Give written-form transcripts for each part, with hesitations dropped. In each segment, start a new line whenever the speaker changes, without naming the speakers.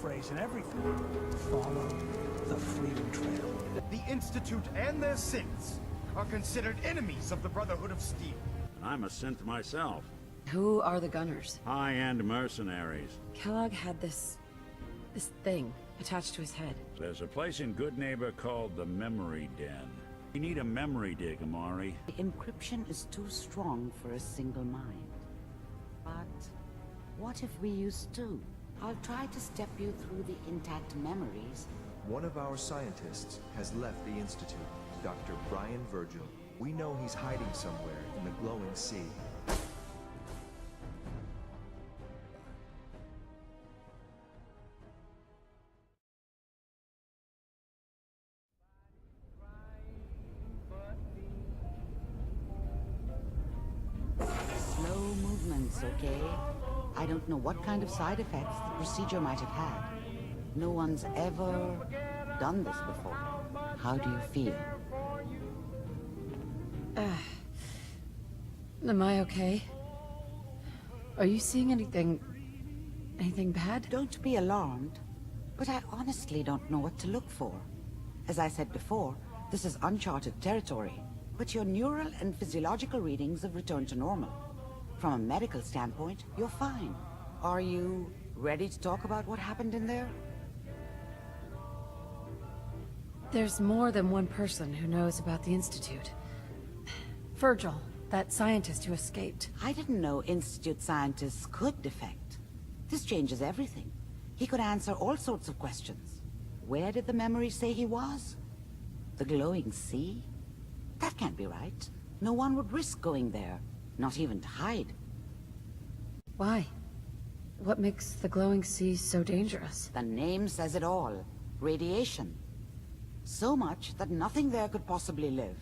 phrase and everything. Follow the Freedom Trail.
The Institute and their synths are considered enemies of the Brotherhood of Steel.
I'm a synth myself.
Who are the Gunners?
High-end mercenaries.
Kellogg had this thing attached to his head.
There's a place in Goodneighbor called the Memory Den. We need a memory dig, Amari.
The encryption is too strong for a single mind. But what if we use two? I'll try to step you through the intact memories.
One of our scientists has left the Institute, Dr. Brian Virgil. We know he's hiding somewhere in the glowing sea.
Slow movements, okay? I don't know what kind of side effects the procedure might have had. No one's ever done this before. How do you feel?
Am I okay? Are you seeing anything bad?
Don't be alarmed, but I honestly don't know what to look for. As I said before, this is uncharted territory, but your neural and physiological readings have returned to normal. From a medical standpoint, you're fine. Are you ready to talk about what happened in there?
There's more than one person who knows about the Institute. Virgil, that scientist who escaped.
I didn't know Institute scientists could defect. This changes everything. He could answer all sorts of questions. Where did the memory say he was? The glowing sea? That can't be right. No one would risk going there, not even to hide.
Why? What makes the glowing sea so dangerous?
The name says it all. Radiation. So much that nothing there could possibly live.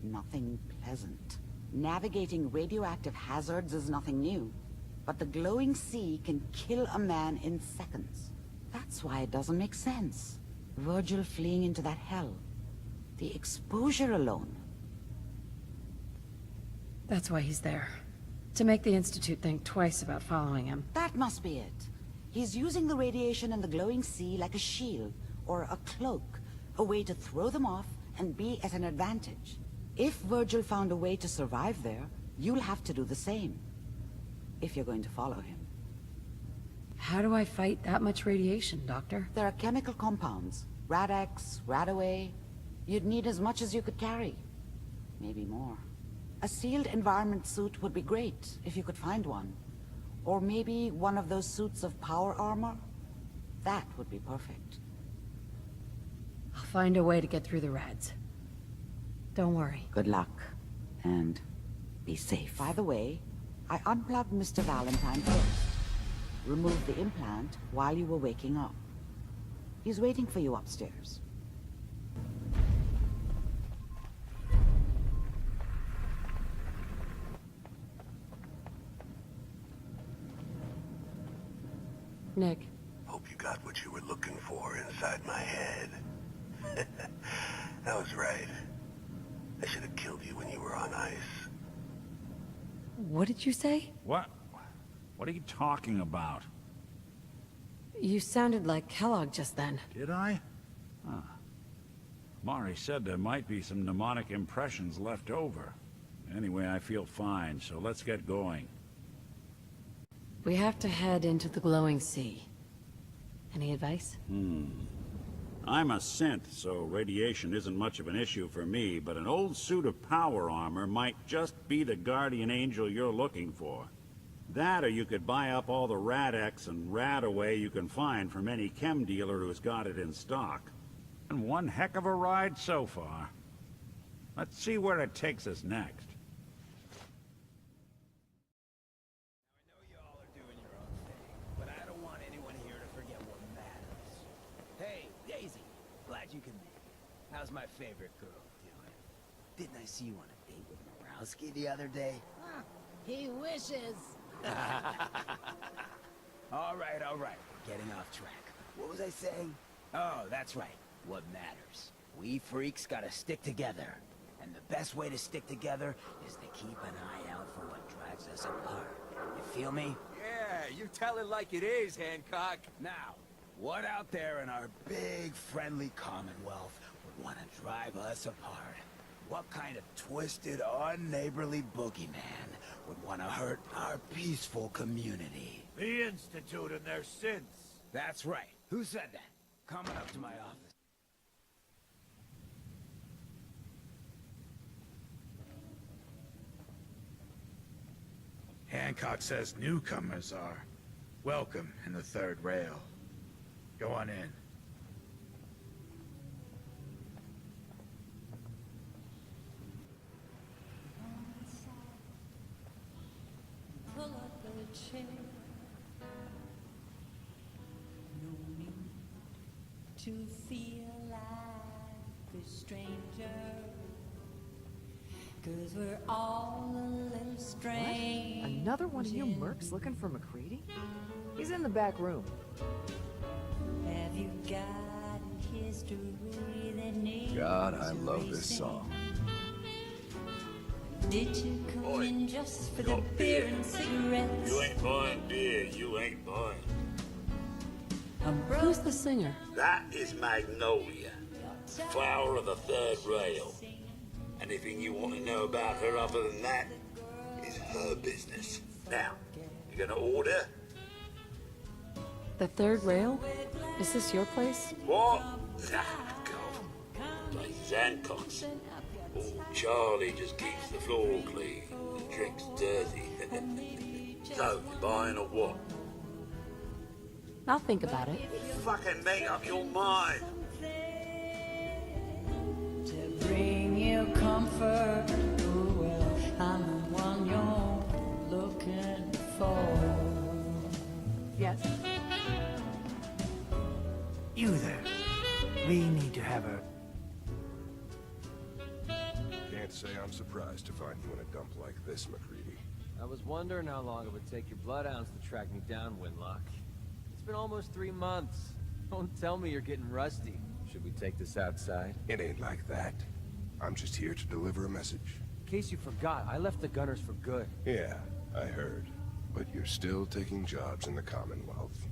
Nothing pleasant. Navigating radioactive hazards is nothing new. But the glowing sea can kill a man in seconds. That's why it doesn't make sense. Virgil fleeing into that hell. The exposure alone.
That's why he's there. To make the Institute think twice about following him.
That must be it. He's using the radiation in the glowing sea like a shield, or a cloak. A way to throw them off and be at an advantage. If Virgil found a way to survive there, you'll have to do the same. If you're going to follow him.
How do I fight that much radiation, Doctor?
There are chemical compounds. Rad-X, Radaway. You'd need as much as you could carry. Maybe more. A sealed environment suit would be great, if you could find one. Or maybe one of those suits of power armor? That would be perfect.
I'll find a way to get through the rads. Don't worry.
Good luck. And be safe. By the way, I unplugged Mr. Valentine first. Removed the implant while you were waking up. He's waiting for you upstairs.
Nick.
Hope you got what you were looking for inside my head. That was right. I should have killed you when you were on ice.
What did you say?
What? What are you talking about?
You sounded like Kellogg just then.
Did I? Huh. Mari said there might be some mnemonic impressions left over. Anyway, I feel fine, so let's get going.
We have to head into the glowing sea. Any advice?
I'm a synth, so radiation isn't much of an issue for me, but an old suit of power armor might just be the guardian angel you're looking for. That, or you could buy up all the Rad-X and Radaway you can find from any chem dealer who's got it in stock. And one heck of a ride so far. Let's see where it takes us next.
You can be. How's my favorite girl doing? Didn't I see you on a date with Morowski the other day?
He wishes.
All right. Getting off track. What was I saying? Oh, that's right. What matters. We freaks gotta stick together. And the best way to stick together is to keep an eye out for what drives us apart. You feel me?
Yeah, you tell it like it is, Hancock.
Now, What out there in our big, friendly Commonwealth would want to drive us apart? What kind of twisted, unneighborly boogeyman would want to hurt our peaceful community?
The Institute and their synths.
That's right. Who said that? Coming up to my office.
Hancock says newcomers are welcome in the third rail. Go on in.
Pull up a chair. No need to feel like a stranger. 'Cause we're all a little strange.
Another one of you mercs looking for McCready? He's in the back room.
Have you got a history that needs
God, I love this song.
Did you come in just for the beer and cigarettes?
You ain't buying beer, you ain't buying.
Who's the singer?
That is Magnolia, flower of the third rail. Anything you want to know about her other than that is her business. Now, you gonna order?
The third rail? Is this your place?
What? Ah, God. Place is Hancock's. Oh, Charlie just keeps the floor clean and drinks dirty. So, you buying or what?
I'll think about it.
Fucking make up your mind.
To bring you comfort. Oh, well, I'm the one you're looking for.
Yes?
You there. We need to have a...
Can't say I'm surprised to find you in a dump like this, McCready.
I was wondering how long it would take your bloodhounds to track me down, Winlock. It's been almost 3 months. Don't tell me you're getting rusty. Should we take this outside?
It ain't like that. I'm just here to deliver a message.
In case you forgot, I left the Gunners for good.
Yeah, I heard. But you're still taking jobs in the Commonwealth.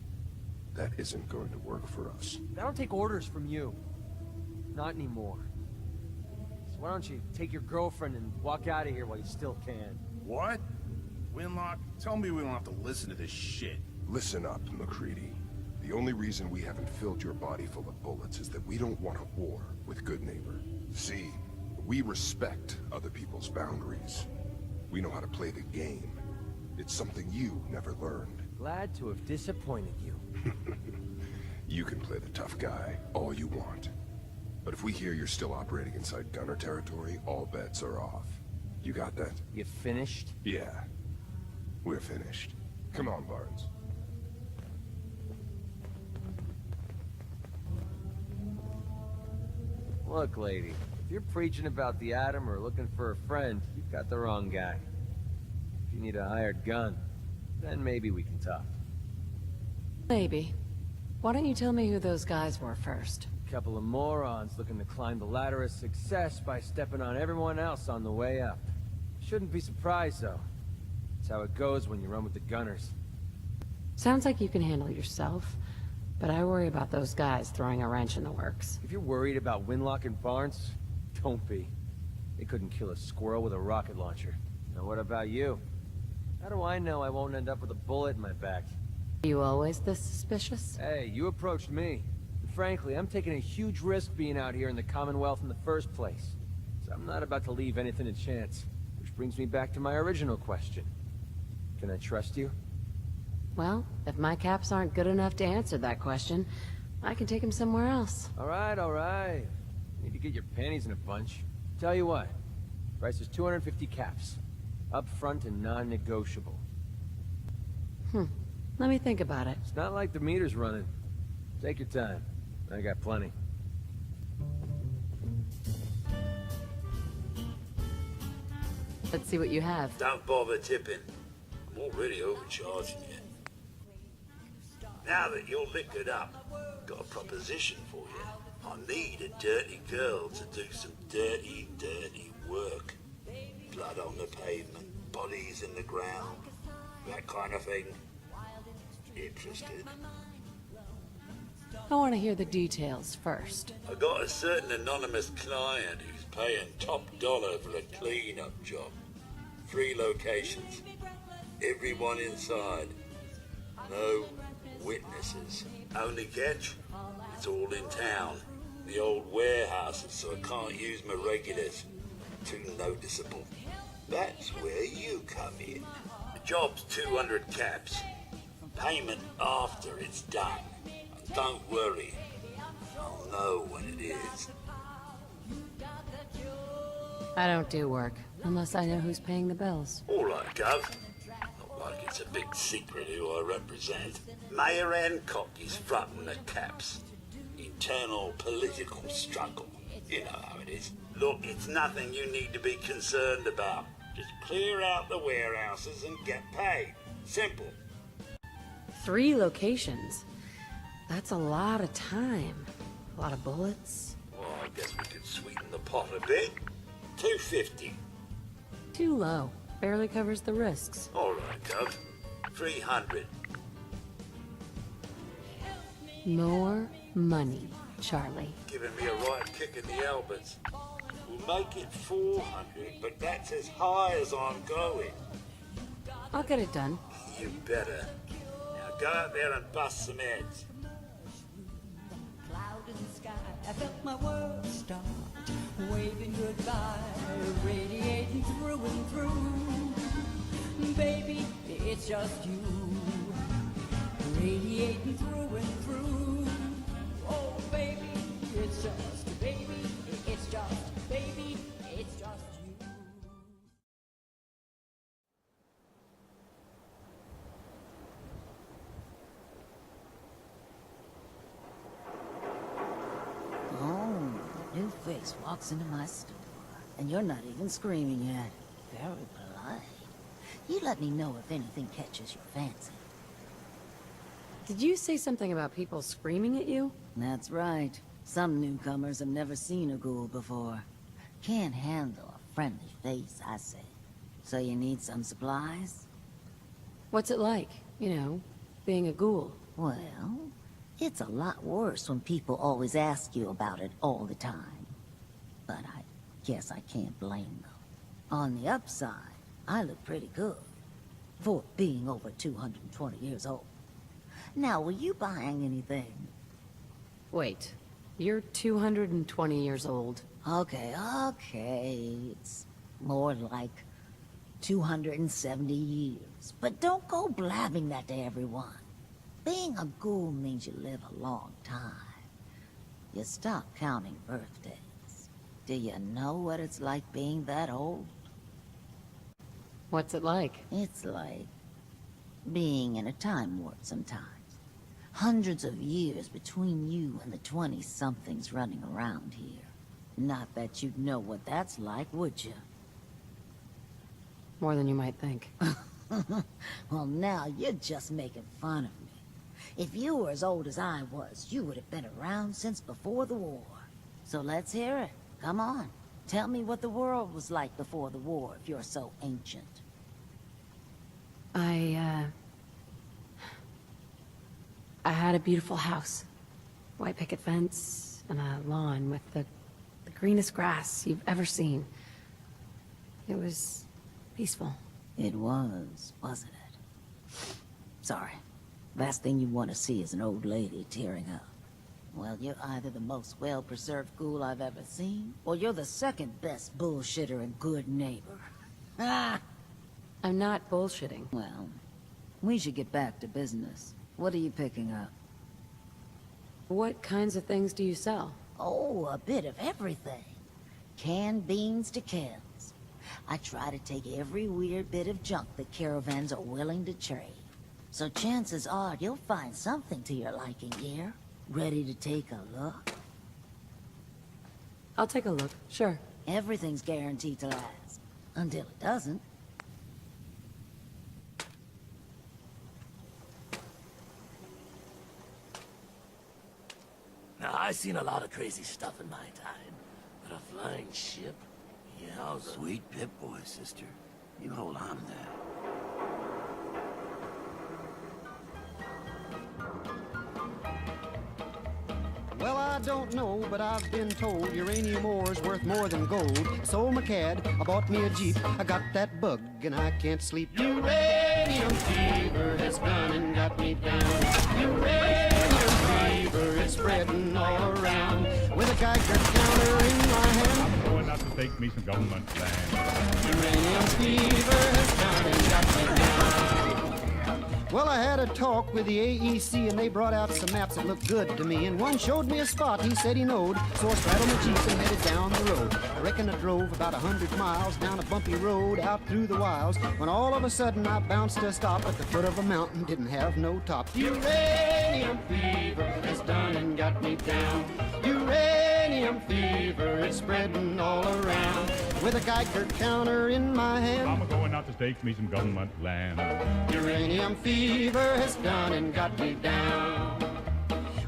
That isn't going to work for us.
I don't take orders from you. Not anymore. So why don't you take your girlfriend and walk out of here while you still can?
What? Winlock, tell me we don't have to listen to this shit.
Listen up, McCready. The only reason we haven't filled your body full of bullets is that we don't want a war with Goodneighbor. See, we respect other people's boundaries. We know how to play the game. It's something you never learned.
Glad to have disappointed you.
You can play the tough guy all you want. But if we hear you're still operating inside Gunner territory, all bets are off. You got that?
You finished?
Yeah. We're finished. Come on, Barnes.
Look, lady, if you're preaching about the atom or looking for a friend, you've got the wrong guy. If you need a hired gun, then maybe we can talk.
Maybe. Why don't you tell me who those guys were first?
Couple of morons looking to climb the ladder of success by stepping on everyone else on the way up. Shouldn't be surprised, though. It's how it goes when you run with the Gunners.
Sounds like you can handle yourself, but I worry about those guys throwing a wrench in the works.
If you're worried about Winlock and Barnes, don't be. They couldn't kill a squirrel with a rocket launcher. Now what about you? How do I know I won't end up with a bullet in my back?
Are you always this suspicious?
Hey, you approached me. And frankly, I'm taking a huge risk being out here in the Commonwealth in the first place. So I'm not about to leave anything to chance. Which brings me back to my original question. Can I trust you?
Well, if my caps aren't good enough to answer that question, I can take them somewhere else.
All right. Need to get your panties in a bunch. Tell you what, price is 250 caps. Up front and non-negotiable.
Let me think about it.
It's not like the meter's running. Take your time. I got plenty.
Let's see what you have.
Don't bother tipping. I'm already overcharging you. Now that you're liquored up, got a proposition for you. I need a dirty girl to do some dirty, dirty work. Blood on the pavement, bodies in the ground, that kind of thing. Interested?
I want to hear the details first.
I got a certain anonymous client who's paying top dollar for a clean-up job. 3 locations. Everyone inside. No witnesses. Only catch? It's all in town. The old warehouses, so I can't use my regulars. Too noticeable. That's where you come in. The job's 200 caps. Payment after it's done. And don't worry. I'll know when it is.
I don't do work, unless I know who's paying the bills.
All right, Gov. Not like it's a big secret who I represent. Mayor Hancock is fronting the caps. Internal political struggle. You know how it is. Look, it's nothing you need to be concerned about. Just clear out the warehouses and get paid. Simple.
3 locations? That's a lot of time. A lot of bullets.
Well, I guess we could sweeten the pot a bit. 250.
Too low. Barely covers the risks.
All right, Gov. 300.
More money, Charlie.
Giving me a right kick in the elbows. We'll make it 400, but that's as high as I'm going.
I'll get it done.
You better. Now go out there and bust some heads.
Cloud in the sky, I felt my world start waving goodbye, radiating through and through. Baby, it's just you, radiating through and through. Oh, baby, it's just, baby, it's just, baby, it's just you.
Oh, new face walks into my store, and you're not even screaming yet. Very polite. You let me know if anything catches your fancy.
Did you say something about people screaming at you?
That's right. Some newcomers have never seen a ghoul before. Can't handle a friendly face, I say. So you need some supplies?
What's it like, you know, being a ghoul?
Well, it's a lot worse when people always ask you about it all the time. But I guess I can't blame them. On the upside, I look pretty good for being over 220 years old. Now, were you buying anything?
Wait, you're 220 years old.
Okay. It's more like 270 years. But don't go blabbing that to everyone. Being a ghoul means you live a long time. You stop counting birthdays. Do you know what it's like being that old?
What's it like?
It's like being in a time warp sometimes. Hundreds of years between you and the 20-somethings running around here. Not that you'd know what that's like, would you?
More than you might think.
Well, now you're just making fun of me. If you were as old as I was, you would have been around since before the war. So let's hear it. Come on. Tell me what the world was like before the war, if you're so ancient.
I had a beautiful house. White picket fence, and a lawn with the greenest grass you've ever seen. It was peaceful.
It was, wasn't it? Sorry. Last thing you want to see is an old lady tearing up. Well, you're either the most well-preserved ghoul I've ever seen, or you're the second best bullshitter and good neighbor. Ah!
I'm not bullshitting.
Well, we should get back to business. What are you picking up?
What kinds of things do you sell?
Oh, a bit of everything. Canned beans to cans. I try to take every weird bit of junk that caravans are willing to trade. So chances are you'll find something to your liking here. Ready to take a look?
I'll take a look, sure.
Everything's guaranteed to last. Until it doesn't.
Now, I've seen a lot of crazy stuff in my time, but a flying ship? Yeah, sweet Pip-Boy, sister. You hold on there.
I don't know, but I've been told uranium ore is worth more than gold. Sold my cad, I bought me a Jeep. I got that bug and I can't sleep. Uranium fever has done and got me down. Uranium fever is spreading all around. With a Geiger counter in my hand,
I'm going out to take me some government land.
uranium fever has done and got me down. Well, I had a talk with the AEC and they brought out some maps that looked good to me. And one showed me a spot he said he knowed. So I straddled my Jeep and headed down the road. I reckon I drove about 100 miles down a bumpy road out through the wilds. When all of a sudden I bounced to a stop at the foot of a mountain, didn't have no top. Uranium fever has done and got me down. Uranium fever is spreading all around. With a Geiger counter in my hand,
I'm going out to take me some government land.
uranium fever has done and got me down.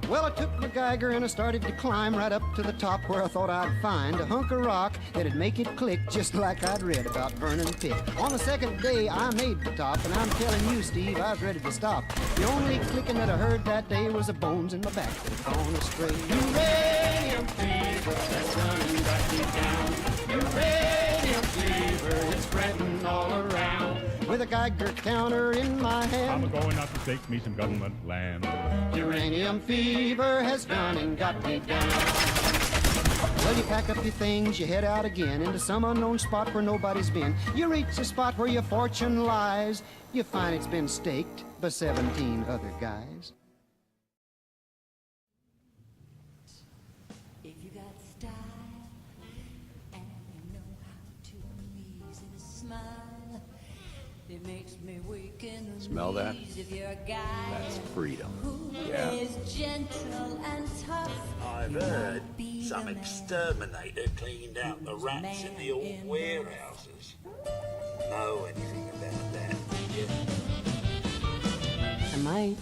Well, I took my Geiger and I started to climb right up to the top where I thought I'd find a hunk of rock that'd make it click just like I'd read about Vernon Pick. On the second day, I made the top, and I'm telling you, Steve, I was ready to stop. The only clicking that I heard that day was the bones in my back that had gone astray. Uranium fever has done and got me down. Uranium fever is spreading all around. With a Geiger counter in my hand,
I'm going out to take me some government land.
uranium fever has done and got me down. Well, you pack up your things, you head out again into some unknown spot where nobody's been. You reach the spot where your fortune lies. You find it's been staked by 17 other guys.
If you got style and you know how to easy to smile, it makes me weak in the
Smell that?
knees. If you're a guy
That's freedom.
who
Yeah.
is gentle and tough,
I've heard some exterminator cleaned out the rats in the old warehouses. Know anything about that, do you?
I might.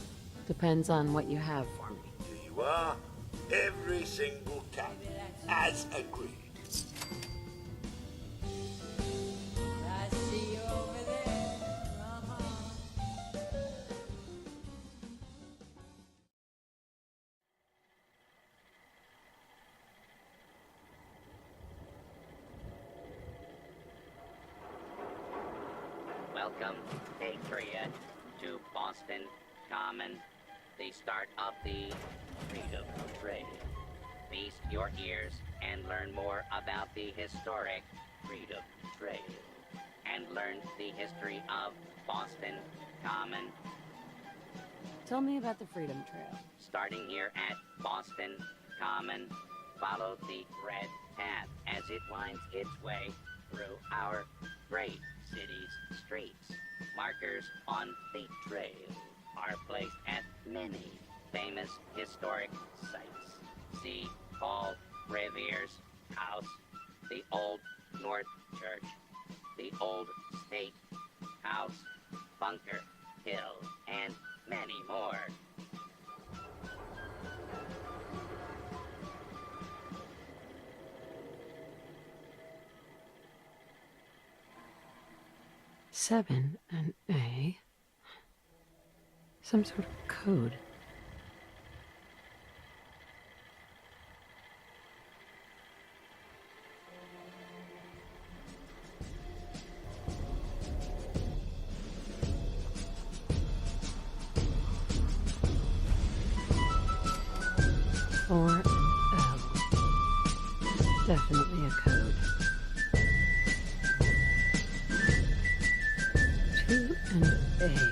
Depends on what you have for me.
You are. Every single cat, as agreed.
I see you over there.
Welcome, Patriot, to Boston Common, the start of the Freedom Trail. Feast your ears and learn more about the historic Freedom Trail, and learn the history of Boston Common.
Tell me about the Freedom Trail.
Starting here at Boston Common, follow the red path as it winds its way through our great city's streets. Markers on the trail are placed at many famous historic sites. See Paul Revere's house, the Old North Church, the Old State House, Bunker Hill, and many more.
Seven and A. Some sort of code. Four and L. Definitely a code. 2 and A.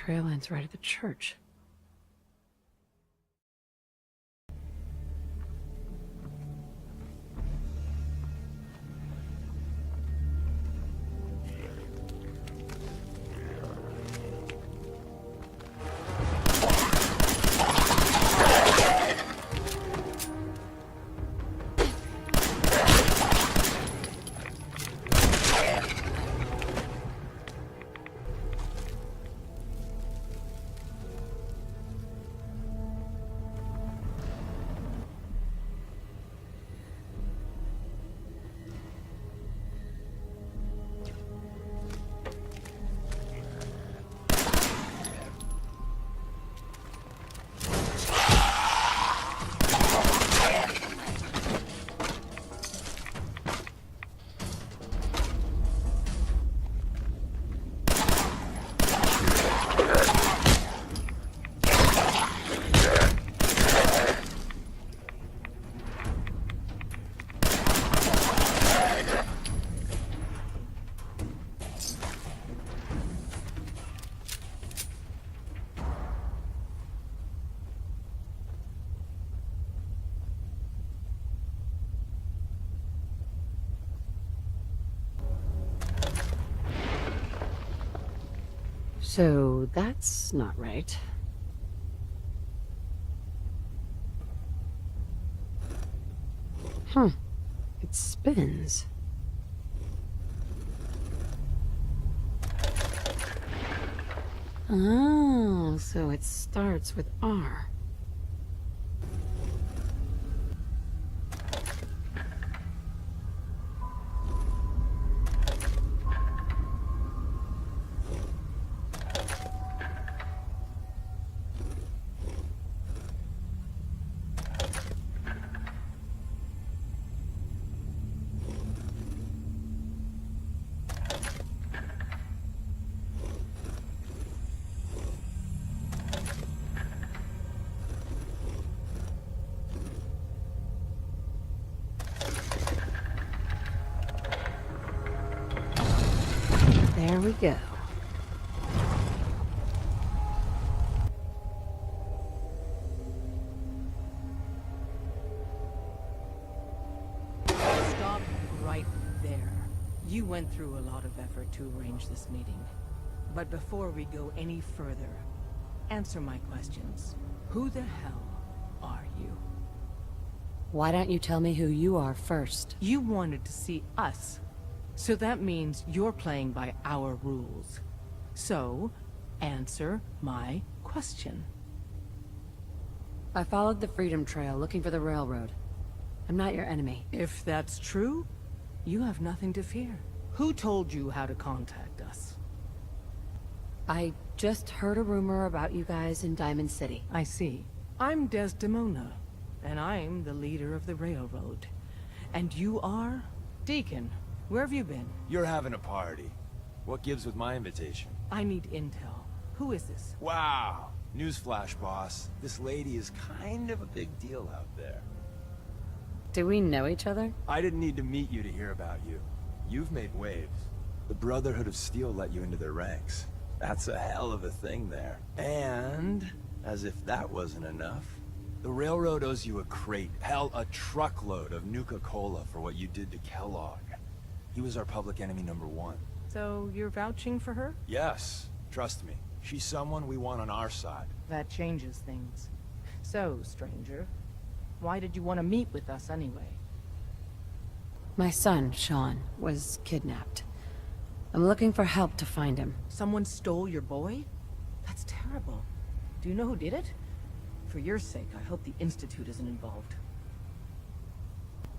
trail ends right at the church. So that's not right. Huh. It spins. Oh, so it starts with R. There we go.
Stop right there. You went through a lot of effort to arrange this meeting. But before we go any further, answer my questions. Who the hell are you?
Why don't you tell me who you are first?
You wanted to see us. So that means you're playing by our rules. So, answer my question.
I followed the Freedom Trail looking for the railroad. I'm not your enemy.
If that's true, you have nothing to fear. Who told you how to contact us?
I just heard a rumor about you guys in Diamond City.
I see. I'm Desdemona, and I'm the leader of the railroad. And you are? Deacon. Where have you been?
You're having a party. What gives with my invitation?
I need intel. Who is this?
Wow. Newsflash, boss. This lady is kind of a big deal out there.
Do we know each other?
I didn't need to meet you to hear about you. You've made waves. The Brotherhood of Steel let you into their ranks. That's a hell of a thing there. And, as if that wasn't enough, the railroad owes you a crate, hell, a truckload of Nuka-Cola for what you did to Kellogg. He was our public enemy #1.
So you're vouching for her?
Yes. Trust me. She's someone we want on our side.
That changes things. So, stranger, why did you want to meet with us anyway?
My son, Sean, was kidnapped. I'm looking for help to find him.
Someone stole your boy? That's terrible. Do you know who did it? For your sake, I hope the Institute isn't involved.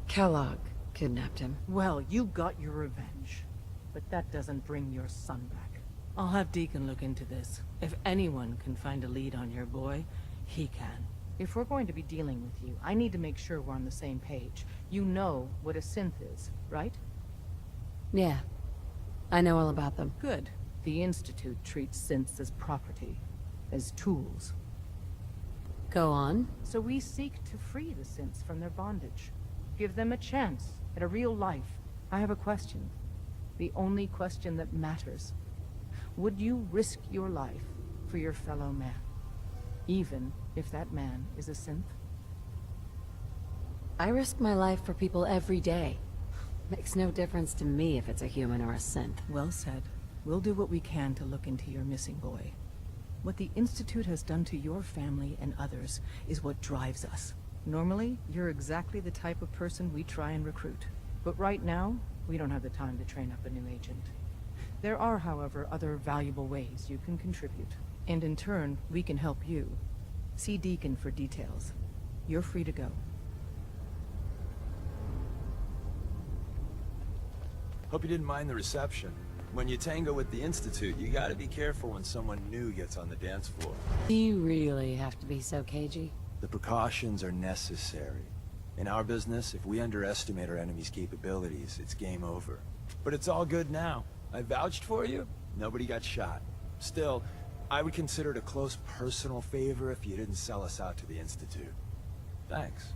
Kellogg kidnapped him.
Well, you got your revenge. But that doesn't bring your son back. I'll have Deacon look into this. If anyone can find a lead on your boy, he can. If we're going to be dealing with you, I need to make sure we're on the same page. You know what a synth is, right?
Yeah. I know all about them.
Good. The Institute treats synths as property, as tools.
Go on.
So we seek to free the synths from their bondage. Give them a chance at a real life. I have a question. The only question that matters. Would you risk your life for for your fellow man, even if that man is a synth?
I risk my life for people every day. Makes no difference to me if it's a human or a synth.
Well said. We'll do what we can to look into your missing boy. What the Institute has done to your family and others is what drives us. Normally, you're exactly the type of person we try and recruit. But right now, we don't have the time to train up a new agent. There are, however, other valuable ways you can contribute. And in turn, we can help you. See Deacon for details. You're free to go.
Hope you didn't mind the reception. When you tango with the Institute, you gotta be careful when someone new gets on the dance floor.
Do you really have to be so cagey?
The precautions are necessary. In our business, if we underestimate our enemy's capabilities, it's game over. But it's all good now. I vouched for you. Nobody got shot. Still, I would consider it a close personal favor if you didn't sell us out to the Institute. Thanks.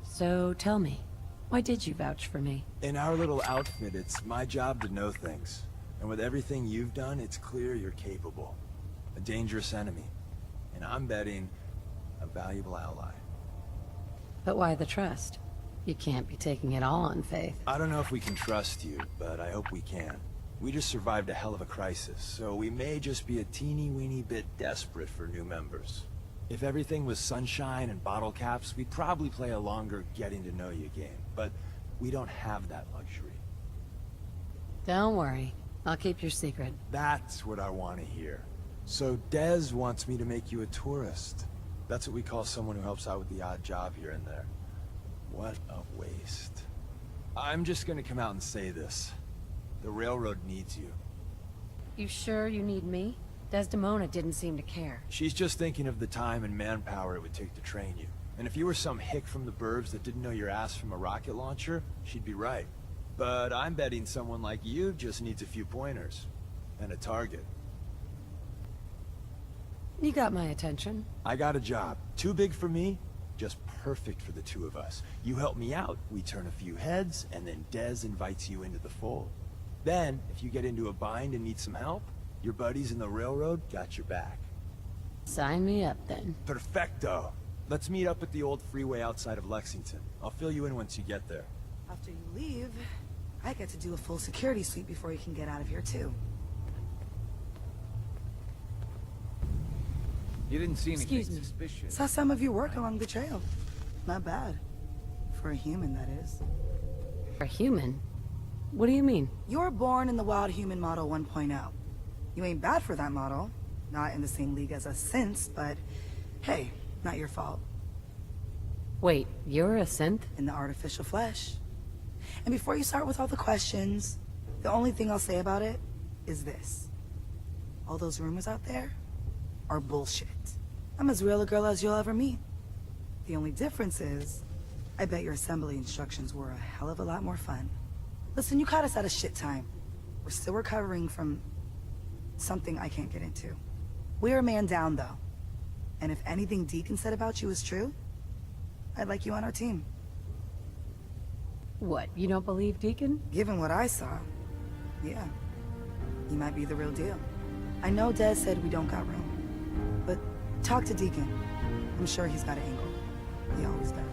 So tell me, why did you vouch for me?
In our little outfit, it's my job to know things. And with everything you've done, it's clear you're capable. A dangerous enemy. And I'm betting a valuable ally.
But why the trust? You can't be taking it all on faith.
I don't know if we can trust you, but I hope we can. We just survived a hell of a crisis, so we may just be a teeny-weeny bit desperate for new members. If everything was sunshine and bottle caps, we'd probably play a longer getting-to-know-you game. But we don't have that luxury.
Don't worry. I'll keep your secret.
That's what I want to hear. So Dez wants me to make you a tourist. That's what we call someone who helps out with the odd job here and there. What a waste. I'm just gonna come out and say this. The railroad needs you.
You sure you need me? Desdemona didn't seem to care.
She's just thinking of the time and manpower it would take to train you. And if you were some hick from the burbs that didn't know your ass from a rocket launcher, she'd be right. But I'm betting someone like you just needs a few pointers. And a target.
You got my attention.
I got a job. Too big for me, just perfect for the two of us. You help me out, we turn a few heads, and then Dez invites you into the fold. Then, if you get into a bind and need some help, your buddies in the railroad got your back.
Sign me up, then.
Perfecto. Let's meet up at the old freeway outside of Lexington. I'll fill you in once you get there.
After you leave, I get to do a full security sweep before you can get out of here, too.
You didn't see anything
Excuse me.
suspicious.
Saw some of you work along the trail. Not bad. For a human, that is.
For a human? What do you mean?
You were born in the Wild Human Model 1.0. You ain't bad for that model. Not in the same league as us since, but hey, not your fault.
Wait, you're a synth?
In the artificial flesh. And before you start with all the questions, the only thing I'll say about it is this. All those rumors out there are bullshit. I'm as real a girl as you'll ever meet. The only difference is, I bet your assembly instructions were a hell of a lot more fun. Listen, you caught us at a shit time. We're still recovering from something I can't get into. We're a man down, though. And if anything Deacon said about you is true, I'd like you on our team.
What, you don't believe Deacon?
Given what I saw, yeah. You might be the real deal. I know Dez said we don't got room, but talk to Deacon. I'm sure he's got an angle. He always does.